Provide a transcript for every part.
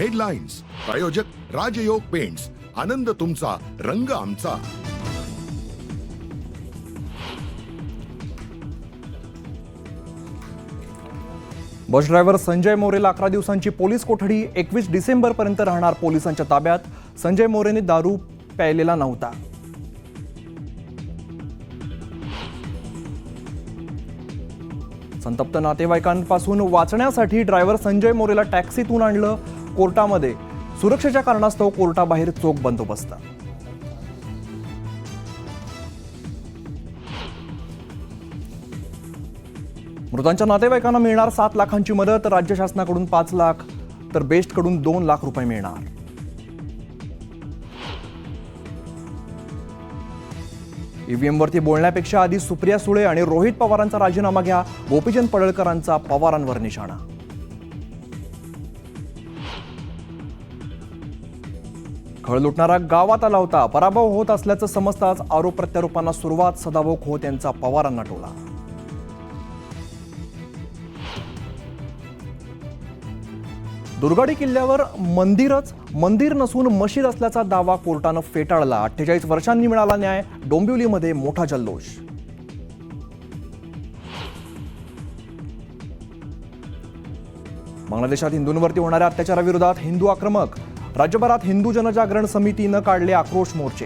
Headlines प्रायोजक राजयोग paints, आनंद तुमचा, रंग आमचा. बस ड्रायव्हर संजय मोरेला 11 दिवसांची पोलीस कोठडी. 21 डिसेंबरपर्यंत राहणार पोलिसांच्या ताब्यात. संजय मोरेने दारू प्यायलेला नव्हता. संतप्त नातेवाईकांपासून वाचण्यासाठी ड्रायव्हर संजय मोरेला टॅक्सीतून आणलं कोर्टामध्ये. सुरक्षेच्या कारणास्तव कोर्टाबाहेर चोख बंदोबस्त. मृतांच्या नातेवाईकांना मिळणार 7 लाखांची मदत. राज्य शासनाकडून 5 लाख तर बेस्टकडून 2 लाख रुपये मिळणार. ईव्हीएमवरती बोलण्यापेक्षा आधी सुप्रिया सुळे आणि रोहित पवारांचा राजीनामा घ्या. गोपीचंद पडळकरांचा पवारांवर निशाणा. खळ लुटणारा गावात आला होता. पराभव होत असल्याचं समजताच आरोप प्रत्यारोपांना सुरुवात. सदाभाऊ खोत यांचा पवारांना टोला. दुर्गाडी किल्ल्यावर मंदिर नसून मशीद असल्याचा दावा कोर्टानं फेटाळला. 48 वर्षांनी मिळाला न्याय. डोंबिवलीमध्ये मोठा जल्लोष. बांगलादेशात हिंदूंवरती होणाऱ्या अत्याचाराविरोधात हिंदू आक्रमक. राज्यभरात हिंदू जनजागरण समितीनं काढले आक्रोश मोर्चे.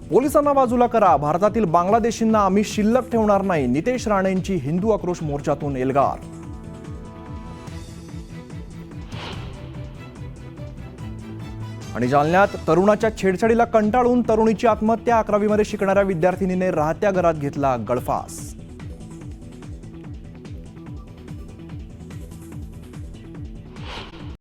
पोलिसांना बाजूला करा. भारतातील बांगलादेशींना आम्ही शिल्लक ठेवणार नाही. नितेश राणेंची हिंदू आक्रोश मोर्चातून एल्गार. आणि जालन्यात तरुणाच्या छेडछाडीला कंटाळून तरुणीची आत्महत्या. 11वी मध्ये शिकणाऱ्या विद्यार्थिनीने राहत्या घरात घेतला गळफास.